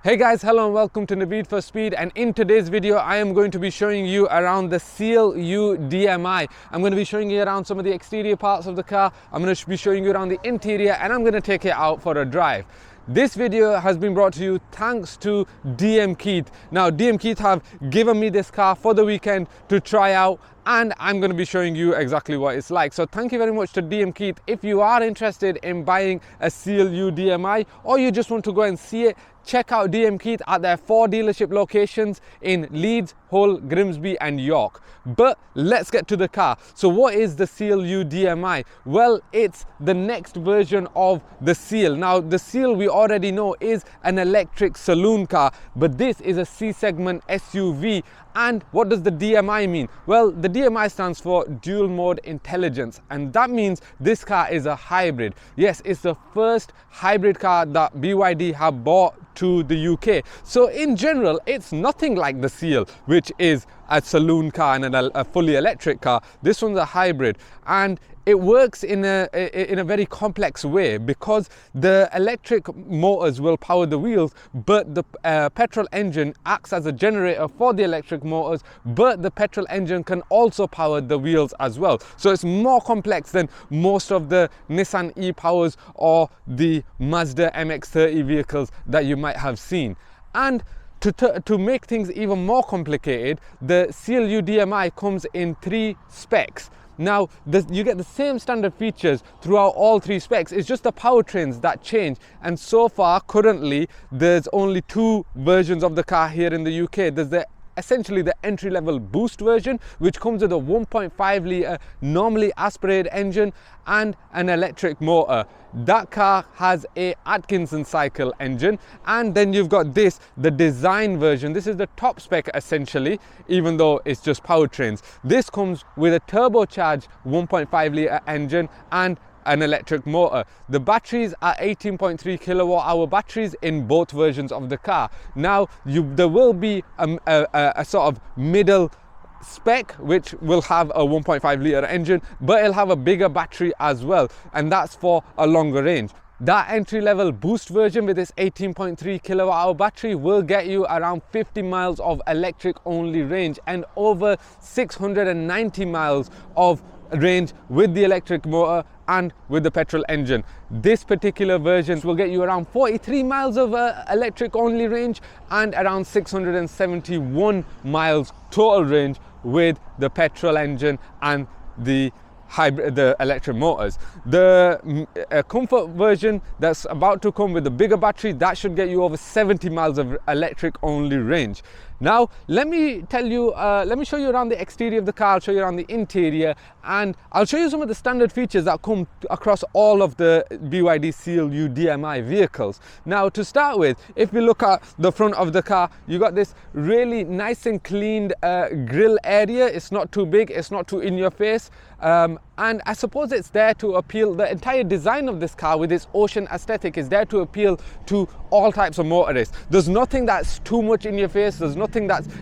Hey guys, hello and welcome to Naveed for Speed, and in today's video I am going to be showing you around the Seal U DM-i. I'm going to be showing you around some of the exterior parts of the car. I'm going to be showing you around the interior, and I'm going to take it out for a drive. This video has been brought to you thanks to DM Keith. Now DM Keith have given me this car for the weekend to try out, and I'm going to be showing you exactly what it's like. So thank you very much to DM Keith. If you are interested in buying a Seal U DM-i, or you just want to go and see it, check out DM Keith at their 4 dealership locations in Leeds, Hull, Grimsby and York. But let's get to the car. So what is the Seal U DM-i? Well, it's the next version of the Seal. Now the Seal we already know is an electric saloon car, but this is a C-segment SUV. And what does the DMI mean? Well, the DMI stands for dual mode intelligence, and that means this car is a hybrid. Yes, it's the first hybrid car that BYD have bought to the UK. So in general, it's nothing like the Seal, which is a saloon car and a fully electric car. This one's a hybrid, and it works in a very complex way because the electric motors will power the wheels, but the petrol engine acts as a generator for the electric motors, but the petrol engine can also power the wheels as well. So it's more complex than most of the Nissan e-Powers or the Mazda MX-30 vehicles that you might have seen. And to make things even more complicated, the Seal U DM-i comes in 3 specs. Now, you get the same standard features throughout all 3 specs. It's just the powertrains that change. And so far, currently, there's only 2 versions of the car here in the UK. There's essentially the entry-level boost version, which comes with a 1.5 litre normally aspirated engine and an electric motor. That car has a Atkinson cycle engine, and then you've got this, the design version. This is the top spec essentially, even though it's just powertrains. This comes with a turbocharged 1.5 litre engine and an electric motor. The batteries are 18.3 kilowatt hour batteries in both versions of the car. Now there will be a sort of middle spec which will have a 1.5 litre engine, but it'll have a bigger battery as well, and that's for a longer range. That entry-level boost version with this 18.3 kilowatt hour battery will get you around 50 miles of electric only range and over 690 miles of range with the electric motor and with the petrol engine. This particular version will get you around 43 miles of electric only range and around 671 miles total range with the petrol engine and the electric motors. The comfort version that's about to come with the bigger battery, that should get you over 70 miles of electric only range. Now let me show you around the exterior of the car. I'll show you around the interior, and I'll show you some of the standard features that come across all of the BYD Seal U DM-i vehicles. Now to start with, if we look at the front of the car, you got this really nice and cleaned grille area. It's not too big, it's not too in your face, and I suppose it's there to appeal. The entire design of this car with its ocean aesthetic is there to appeal to all types of motorists. There's nothing that's too much in your face. There's nothing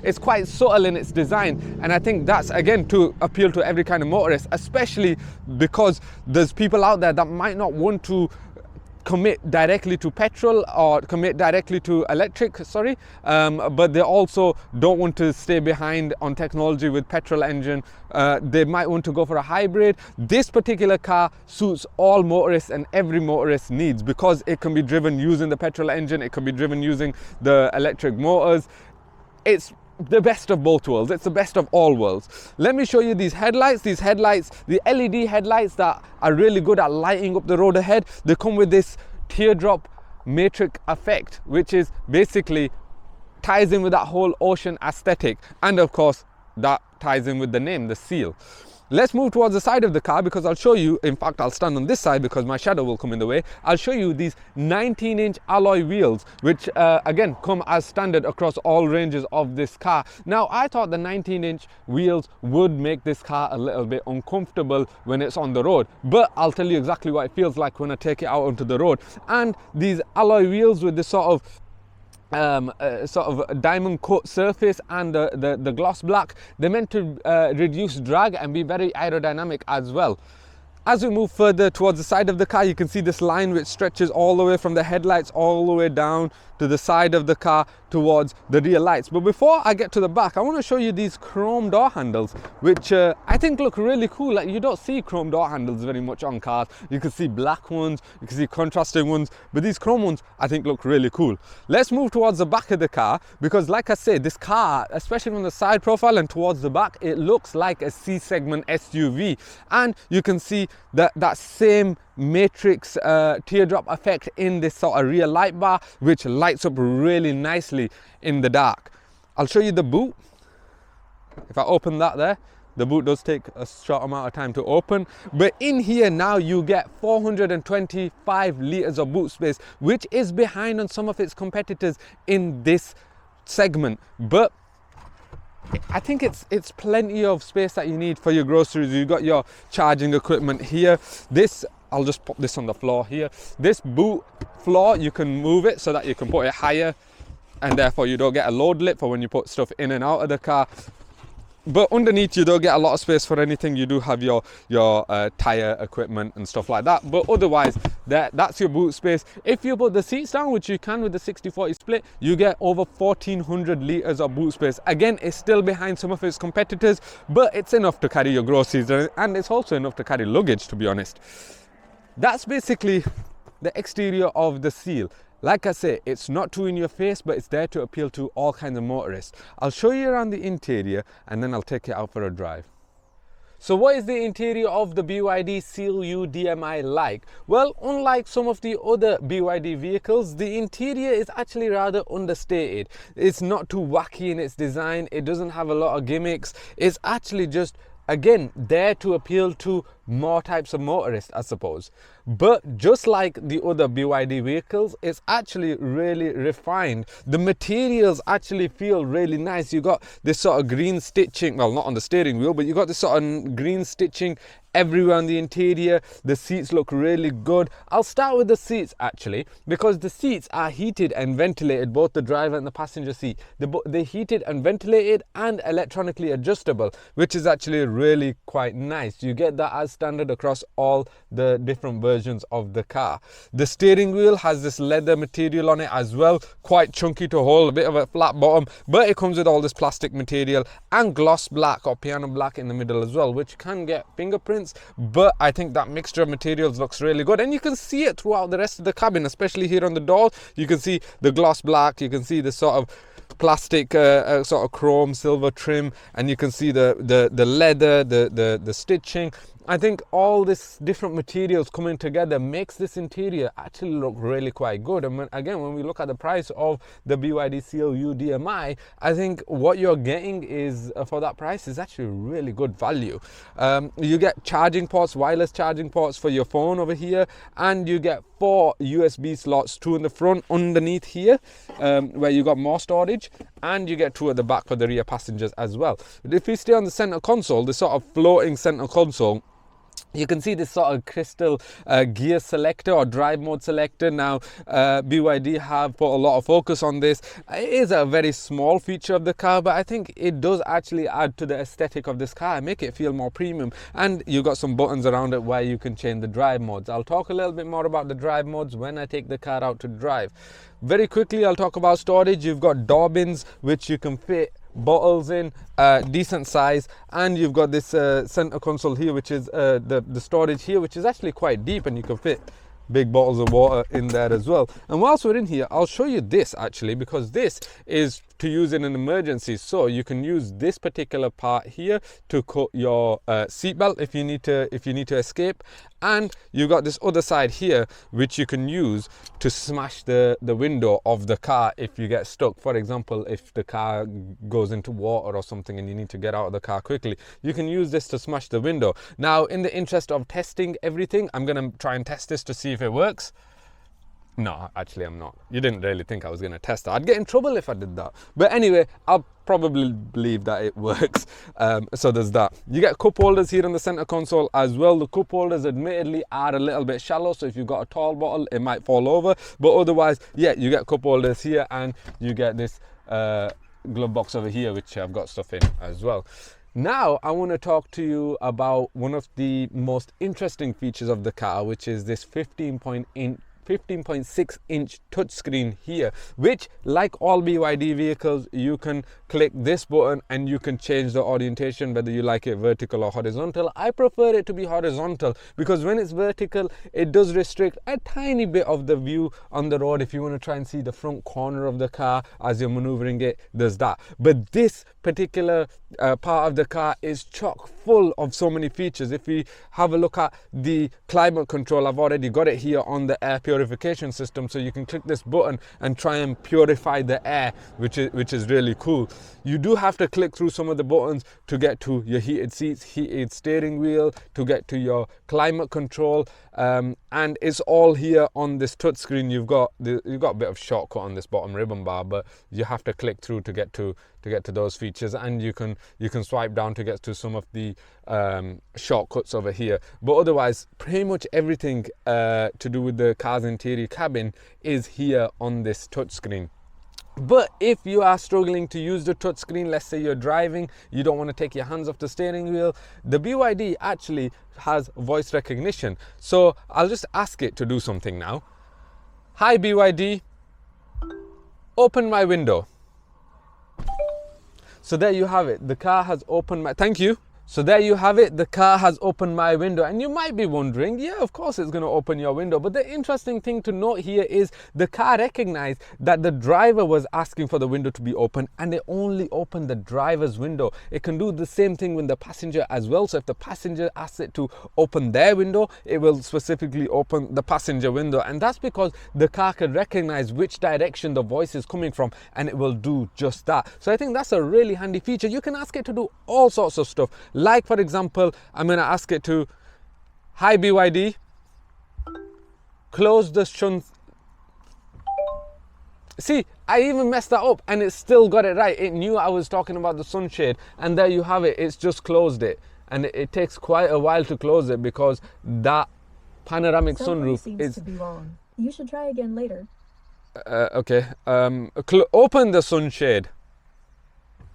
it's quite subtle in its design, and I think that's again to appeal to every kind of motorist, especially because there's people out there that might not want to commit directly to petrol or commit directly to electric, but they also don't want to stay behind on technology with petrol engine. They might want to go for a hybrid. This particular car suits all motorists and every motorist needs, because it can be driven using the petrol engine, it can be driven using the electric motors. It's the best of both worlds. It's the best of all worlds. Let me show you these headlights. These headlights, the LED headlights that are really good at lighting up the road ahead. They come with this teardrop matrix effect, which is basically ties in with that whole ocean aesthetic, and of course that ties in with the name, the Seal. Let's move towards the side of the car, because I'll show you, in fact I'll stand on this side because my shadow will come in the way. I'll show you these 19-inch alloy wheels, which again come as standard across all ranges of this car. Now I thought the 19-inch wheels would make this car a little bit uncomfortable when it's on the road, but I'll tell you exactly what it feels like when I take it out onto the road. And these alloy wheels with this sort of diamond cut surface and the gloss black, they're meant to reduce drag and be very aerodynamic as well. As we move further towards the side of the car, you can see this line which stretches all the way from the headlights all the way down to the side of the car, towards the rear lights. But before I get to the back, I want to show you these chrome door handles, which I think look really cool. Like, you don't see chrome door handles very much on cars. You can see black ones, you can see contrasting ones, but these chrome ones I think look really cool. Let's move towards the back of the car, because like I said, this car, especially from the side profile and towards the back, it looks like a C-segment SUV. And you can see that same matrix teardrop effect in this sort of rear light bar, which lights up really nicely in the dark. I'll show you the boot. If I open that there, the boot does take a short amount of time to open, but in here now you get 425 litres of boot space, which is behind on some of its competitors in this segment. But I think it's plenty of space that you need for your groceries. You've got your charging equipment here. I'll just pop this on the floor here. This boot floor, you can move it so that you can put it higher, and therefore you don't get a load lip for when you put stuff in and out of the car. But underneath you don't get a lot of space for anything. You do have your tire equipment and stuff like that, but otherwise that's your boot space. If you put the seats down, which you can with the 60-40 split, you get over 1400 litres of boot space. Again, it's still behind some of its competitors, but it's enough to carry your groceries, and it's also enough to carry luggage, to be honest. That's basically the exterior of the Seal. Like I say, it's not too in your face, but it's there to appeal to all kinds of motorists. I'll show you around the interior and then I'll take it out for a drive. So what is the interior of the BYD Seal U DM-i like? Well, unlike some of the other BYD vehicles, the interior is actually rather understated. It's not too wacky in its design. It doesn't have a lot of gimmicks. It's actually just, again, there to appeal to more types of motorists, I suppose. But just like the other BYD vehicles, it's actually really refined. The materials actually feel really nice. You got this sort of green stitching, well, not on the steering wheel, but you got this sort of green stitching everywhere on the interior. The seats look really good. I'll start with the seats actually, because the seats are heated and ventilated, both the driver and the passenger seat. They're heated and ventilated and electronically adjustable, which is actually really quite nice. You get that as standard across all the different versions of the car. The steering wheel has this leather material on it as well, quite chunky to hold, a bit of a flat bottom, but it comes with all this plastic material and gloss black or piano black in the middle as well, which can get fingerprints, but I think that mixture of materials looks really good, and you can see it throughout the rest of the cabin, especially here on the door. You can see the gloss black, you can see the sort of plastic sort of chrome silver trim, and you can see the leather, the stitching. I think all this different materials coming together makes this interior actually look really quite good. And when we look at the price of the BYD Seal U DM-i, I think what you're getting is for that price is actually really good value. You get charging ports, wireless charging ports for your phone over here, and you get 4 USB slots, 2 in the front underneath here, where you got more storage, and you get 2 at the back for the rear passengers as well. But if we stay on the center console, the sort of floating center console, you can see this sort of crystal gear selector or drive mode selector. Now BYD have put a lot of focus on this. It is a very small feature of the car, but I think it does actually add to the aesthetic of this car and make it feel more premium. And you got some buttons around it where you can change the drive modes. I'll talk a little bit more about the drive modes when I take the car out to drive. Very quickly, I'll talk about storage. You've got door bins which you can fit bottles in, decent size, and you've got this center console here, which is the storage here, which is actually quite deep, and you can fit big bottles of water in there as well. And whilst we're in here, I'll show you this actually, because this is to use in an emergency. So you can use this particular part here to cut your seatbelt if you need to escape, and you got this other side here which you can use to smash the window of the car if you get stuck. For example, if the car goes into water or something and you need to get out of the car quickly, you can use this to smash the window. Now, in the interest of testing everything, I'm gonna try and test this to see if it works. No, actually I'm not. You didn't really think I was going to test that. I'd get in trouble if I did that. But anyway, I'll probably believe that it works. So there's that. You get cup holders here on the center console as well. The cup holders admittedly are a little bit shallow, so if you've got a tall bottle, it might fall over. But otherwise, yeah, you get cup holders here, and you get this glove box over here, which I've got stuff in as well. Now I want to talk to you about one of the most interesting features of the car, which is this 15-point 15.6-inch touchscreen here, which, like all BYD vehicles, you can click this button and you can change the orientation, whether you like it vertical or horizontal. I prefer it to be horizontal because when it's vertical, it does restrict a tiny bit of the view on the road. If you want to try and see the front corner of the car as you're maneuvering it, there's that. But this particular part of the car is chock full of so many features. If we have a look at the climate control, I've already got it here on the air purification system, so you can click this button and try and purify the air, which is really cool. You do have to click through some of the buttons to get to your heated seats, heated steering wheel, to get to your climate control, and it's all here on this touchscreen. You've got a bit of shortcut on this bottom ribbon bar, but you have to click through to get to those features, and you can swipe down to get to some of the shortcuts over here. But otherwise, pretty much everything to do with the car's interior cabin is here on this touchscreen. But if you are struggling to use the touchscreen, let's say you're driving, you don't want to take your hands off the steering wheel, the BYD actually has voice recognition. So I'll just ask it to do something now. Hi BYD, open my window. So there you have it. The car has opened my, thank you. So there you have it, the car has opened my window. And you might be wondering, yeah, of course it's going to open your window. But the interesting thing to note here is the car recognized that the driver was asking for the window to be open, and it only opened the driver's window. It can do the same thing with the passenger as well. So if the passenger asks it to open their window, it will specifically open the passenger window. And that's because the car can recognize which direction the voice is coming from, and it will do just that. So I think that's a really handy feature. You can ask it to do all sorts of stuff. Like, for example, I'm going to ask it to, hi BYD, close the shunt. See, I even messed that up and it still got it right. It knew I was talking about the sunshade, and there you have it. It's just closed it, and it takes quite a while to close it because that panoramic sunroof seems to be wrong. You should try again later. Okay, open the sunshade.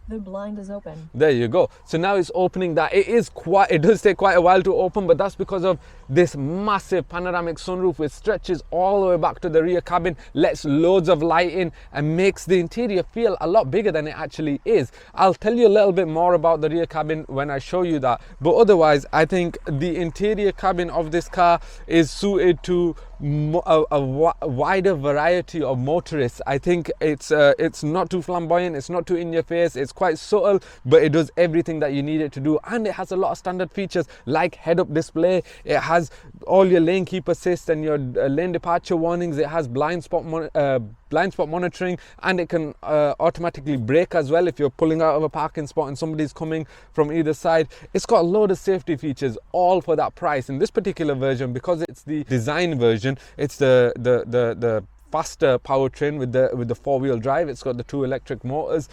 The blind is open. There you go. So now it's opening that. It does take quite a while to open, but that's because of this massive panoramic sunroof, which stretches all the way back to the rear cabin, lets loads of light in, and makes the interior feel a lot bigger than it actually is. I'll tell you a little bit more about the rear cabin when I show you that. But otherwise, I think the interior cabin of this car is suited to a wider variety of motorists. I think it's not too flamboyant, it's not too in your face, it's quite subtle, but it does everything that you need it to do. And it has a lot of standard features like head-up display. It has all your lane keep assist and your lane departure warnings. It has blind spot monitoring, and it can automatically brake as well if you're pulling out of a parking spot and somebody's coming from either side. It's got a load of safety features, all for that price. In this particular version, because it's the design version, it's the faster powertrain with the four-wheel drive. It's got the 2 electric motors.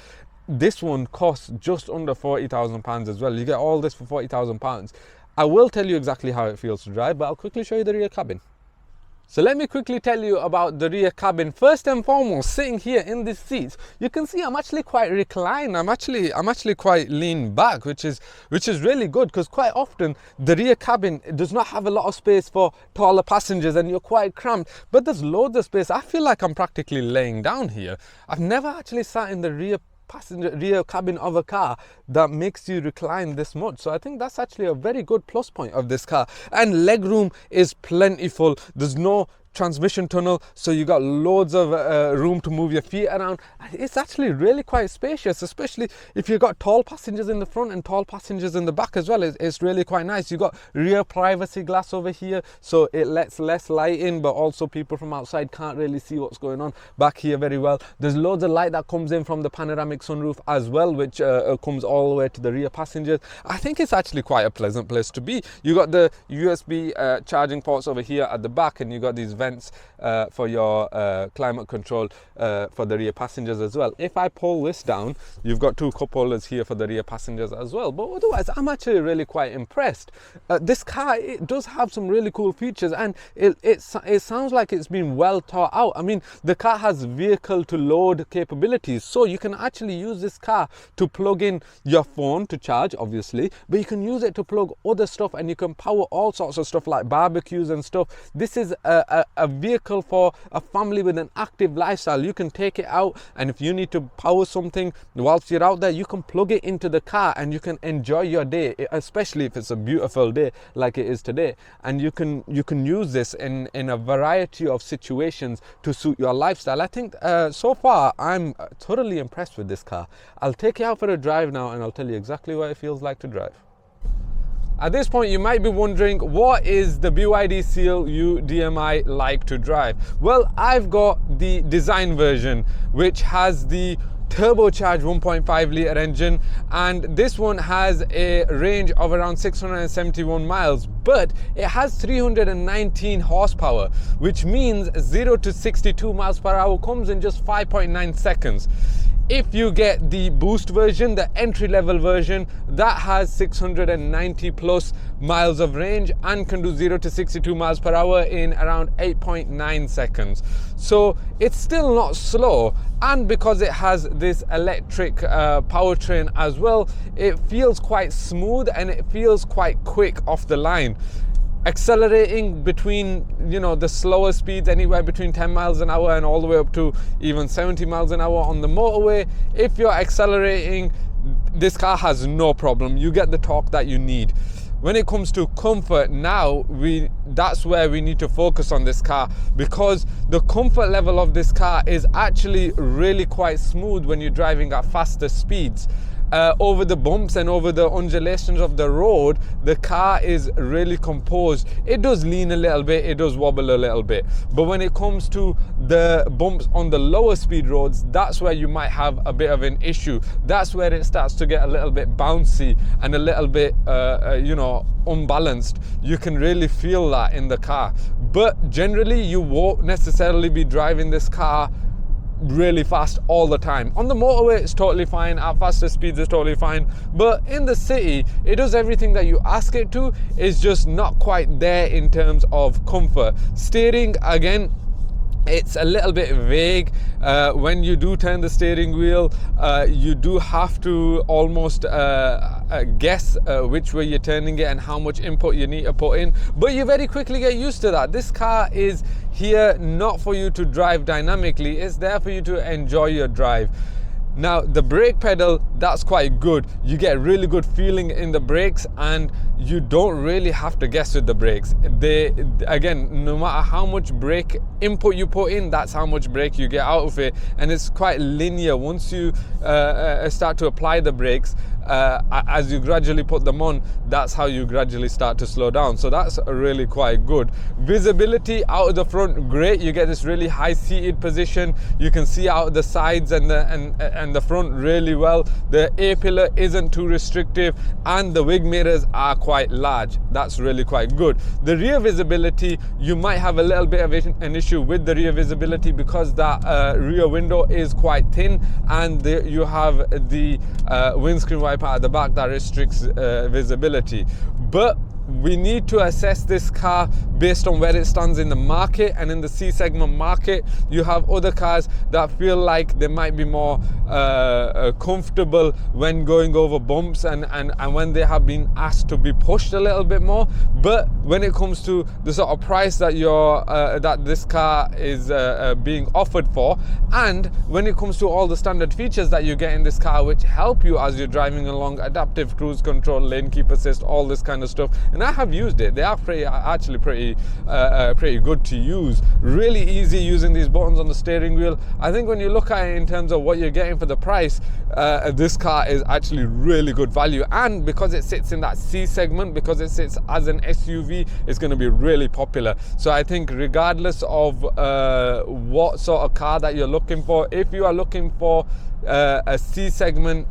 This one costs just under £40,000 as well. You get all this for £40,000. I will tell you exactly how it feels to drive, but I'll quickly show you the rear cabin. So let me quickly tell you about the rear cabin. First and foremost, sitting here in this seat, you can see I'm actually quite reclined. I'm actually quite lean back, which is really good, because quite often the rear cabin does not have a lot of space for taller passengers and you're quite cramped, but there's loads of space. I feel like I'm practically laying down here. I've never actually sat in the rear cabin of a car that makes you recline this much. So I think that's actually a very good plus point of this car. And legroom is plentiful. There's no transmission tunnel, so you got loads of room to move your feet around. It's actually really quite spacious, especially if you've got tall passengers in the front and tall passengers in the back as well. It's really quite nice. You got rear privacy glass over here, so it lets less light in, but also people from outside can't really see what's going on back here very well. There's loads of light that comes in from the panoramic sunroof as well, which comes all the way to the rear passengers. I think it's actually quite a pleasant place to be. You got the USB charging ports over here at the back, and you got these vents for your climate control for the rear passengers as well. If I pull this down, you've got 2 cup holders here for the rear passengers as well. But otherwise, I'm actually really quite impressed. This car, it does have some really cool features, and it sounds like it's been well thought out. I mean, the car has vehicle to load capabilities, so you can actually use this car to plug in your phone to charge, obviously, but you can use it to plug other stuff, and you can power all sorts of stuff like barbecues and stuff. This is a a vehicle for a family with an active lifestyle. You can take it out, and if you need to power something whilst you're out there, you can plug it into the car and you can enjoy your day, especially if it's a beautiful day like it is today. And you can use this in a variety of situations to suit your lifestyle. I think so far I'm thoroughly impressed with this car. I'll take you out for a drive now and I'll tell you exactly what it feels like to drive. At this point, you might be wondering, what is the BYD Seal U DM-i like to drive? Well, I've got the design version, which has the turbocharged 1.5 litre engine, and this one has a range of around 671 miles, but it has 319 horsepower, which means 0 to 62 miles per hour comes in just 5.9 seconds. If you get the boost version, the entry-level version, that has 690 plus miles of range and can do 0 to 62 miles per hour in around 8.9 seconds. So it's still not slow, and because it has this electric powertrain as well, it feels quite smooth and it feels quite quick off the line. Accelerating between, you know, the slower speeds, anywhere between 10 miles an hour and all the way up to even 70 miles an hour on the motorway. If you're accelerating, this car has no problem. You get the torque that you need. When it comes to comfort, now that's where we need to focus on this car, because the comfort level of this car is actually really quite smooth when you're driving at faster speeds. Over the bumps and over the undulations of the road, the car is really composed. It does lean a little bit, it does wobble a little bit, but when it comes to the bumps on the lower speed roads, that's where you might have a bit of an issue. That's where it starts to get a little bit bouncy and a little bit unbalanced. You can really feel that in the car, but generally you won't necessarily be driving this car really fast all the time. On the motorway it's totally fine, at faster speeds it's totally fine, but in the city it does everything that you ask it to. It's just not quite there in terms of comfort. Steering, again, it's a little bit vague. When you do turn the steering wheel, you do have to almost guess which way you're turning it and how much input you need to put in, but you very quickly get used to that. This car is here not for you to drive dynamically, it's there for you to enjoy your drive. Now the brake pedal, that's quite good. You get really good feeling in the brakes and you don't really have to guess with the brakes. They, again, no matter how much brake input you put in, that's how much brake you get out of it, and it's quite linear. Once you start to apply the brakes, as you gradually put them on, that's how you gradually start to slow down. So that's really quite good. Visibility out of the front, great. You get this really high seated position. You can see out the sides and the front really well. The A-pillar isn't too restrictive and the wing mirrors are quite large. That's really quite good. The rear visibility, you might have a little bit of an issue with the rear visibility because that rear window is quite thin, and you have the windscreen wiper at the back that restricts visibility. But we need to assess this car based on where it stands in the market, and in the C segment market you have other cars that feel like they might be more comfortable when going over bumps and when they have been asked to be pushed a little bit more. But when it comes to the sort of price that that this car is being offered for, and when it comes to all the standard features that you get in this car which help you as you're driving along, adaptive cruise control, lane keep assist, all this kind of stuff, and I have used it. They are actually pretty good to use. Really easy using these buttons on the steering wheel. I think when you look at it in terms of what you're getting for the price, this car is actually really good value. And because it sits in that C segment, because it sits as an SUV, it's going to be really popular. So I think regardless of what sort of car that you're looking for, if you are looking for a C segment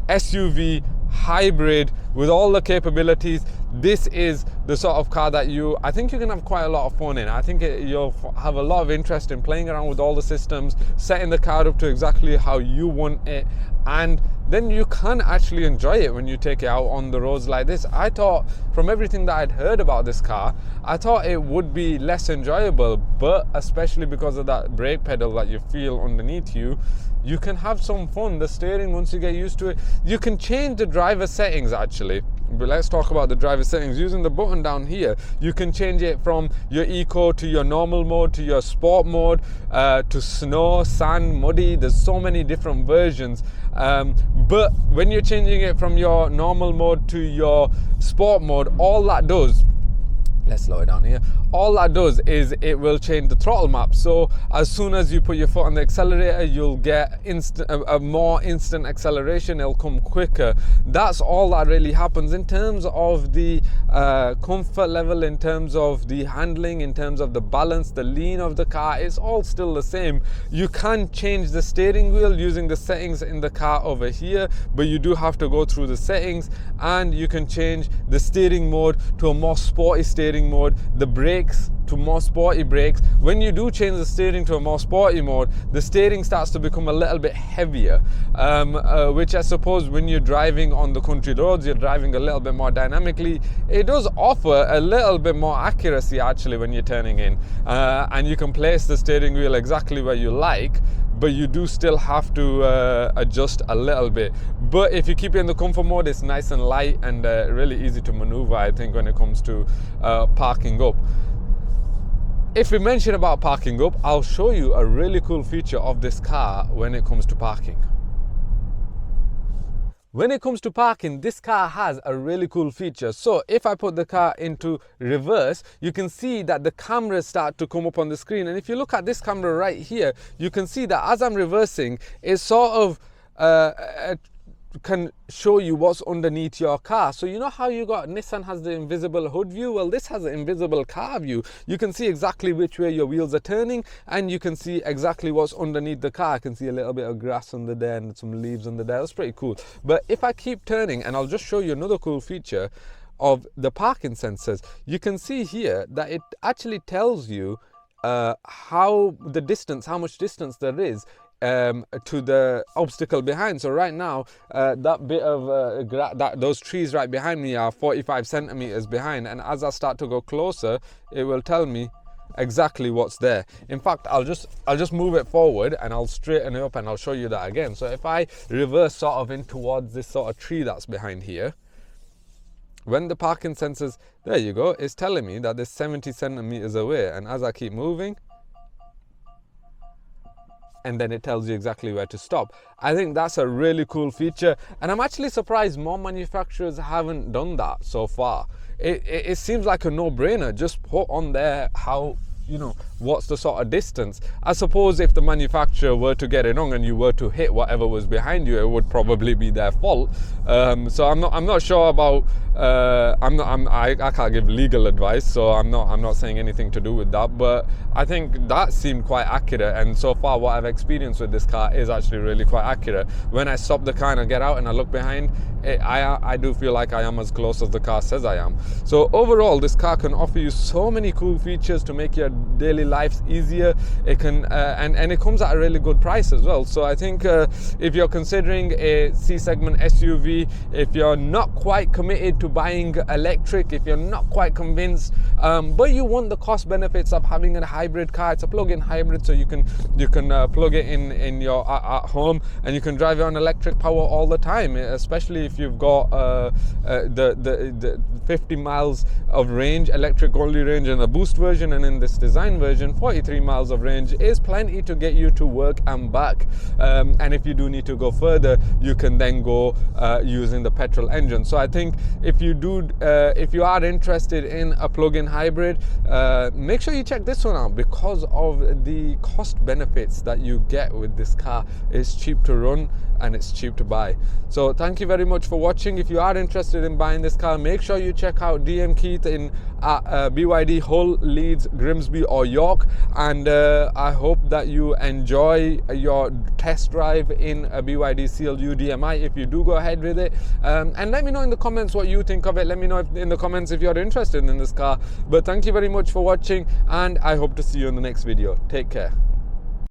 SUV hybrid with all the capabilities, this is the sort of car that I think you can have quite a lot of fun in. I think you'll have a lot of interest in playing around with all the systems, setting the car up to exactly how you want it, and then you can actually enjoy it when you take it out on the roads like this. I thought, from everything that I'd heard about this car, I thought it would be less enjoyable, but especially because of that brake pedal that you feel underneath you, you can have some fun. The steering, once you get used to it, you can change the driver settings actually. But let's talk about the driver settings. Using the button down here, you can change it from your eco to your normal mode to your sport mode, to snow, sand, muddy. There's so many different versions. But when you're changing it from your normal mode to your sport mode, all that does, let's slow it down here, all that does is it will change the throttle map. So as soon as you put your foot on the accelerator, you'll get a more instant acceleration. It'll come quicker. That's all that really happens. In terms of the comfort level, in terms of the handling, in terms of the balance, the lean of the car, it's all still the same. You can change the steering wheel using the settings in the car over here, but you do have to go through the settings, and you can change the steering mode to a more sporty steering mode, the brakes to more sporty brakes. When you do change the steering to a more sporty mode, the steering starts to become a little bit heavier, which I suppose when you're driving on the country roads, you're driving a little bit more dynamically. It does offer a little bit more accuracy actually when you're turning in, and you can place the steering wheel exactly where you like, but you do still have to adjust a little bit. But if you keep it in the comfort mode, it's nice and light and really easy to maneuver, I think, when it comes to parking up. If we mention about parking up, I'll show you a really cool feature of this car when it comes to parking. When it comes to parking, this car has a really cool feature. So if I put the car into reverse, you can see that the cameras start to come up on the screen. And if you look at this camera right here, you can see that as I'm reversing, it sort of can show you what's underneath your car. So you know how you got Nissan has the invisible hood view? Well, this has an invisible car view. You can see exactly which way your wheels are turning, and you can see exactly what's underneath the car. I can see a little bit of grass under there and some leaves under there. That's pretty cool. But if I keep turning, and I'll just show you another cool feature of the parking sensors, you can see here that it actually tells you how much distance there is to the obstacle behind. So right now, that bit of those trees right behind me are 45 centimeters behind, and as I start to go closer, it will tell me exactly what's there. In fact, I'll just move it forward and I'll straighten it up and I'll show you that again. So if I reverse sort of in towards this sort of tree that's behind here, when the parking sensors, there you go, it's telling me that there's 70 centimeters away, and as I keep moving, and then it tells you exactly where to stop. I think that's a really cool feature, and I'm actually surprised more manufacturers haven't done that so far. It seems like a no-brainer. Just put on there how, you know, what's the sort of distance. I suppose if the manufacturer were to get it wrong and you were to hit whatever was behind you, it would probably be their fault. So I'm not sure about I can't give legal advice, so I'm not saying anything to do with that, but I think that seemed quite accurate, and so far what I've experienced with this car is actually really quite accurate. When I stop the car and I get out and I look behind, I do feel like I am as close as the car says I am. So overall, this car can offer you so many cool features to make your daily lives easier. It can and it comes at a really good price as well. So I think if you're considering a C-segment SUV, if you're not quite committed to buying electric, if you're not quite convinced, but you want the cost benefits of having a hybrid car, it's a plug-in hybrid, so you can plug it in your at home, and you can drive it on electric power all the time, especially if you've got the 50 miles of range, electric only range in the boost version, and in this design version 43 miles of range is plenty to get you to work and back. And if you do need to go further, you can then go using the petrol engine. So I think if you are interested in a plug-in hybrid, make sure you check this one out because of the cost benefits that you get with this car. It's cheap to run and it's cheap to buy. So thank you very much for watching. If you are interested in buying this car, make sure you check out DM Keith in BYD Hull, Leeds, Grimsby or York, and I hope that you enjoy your test drive in a BYD Seal U DM-i if you do go ahead with it, and let me know in the comments what you think of it. Let me know in the comments if you're interested in this car. But thank you very much for watching, and I hope to see you in the next video. Take care.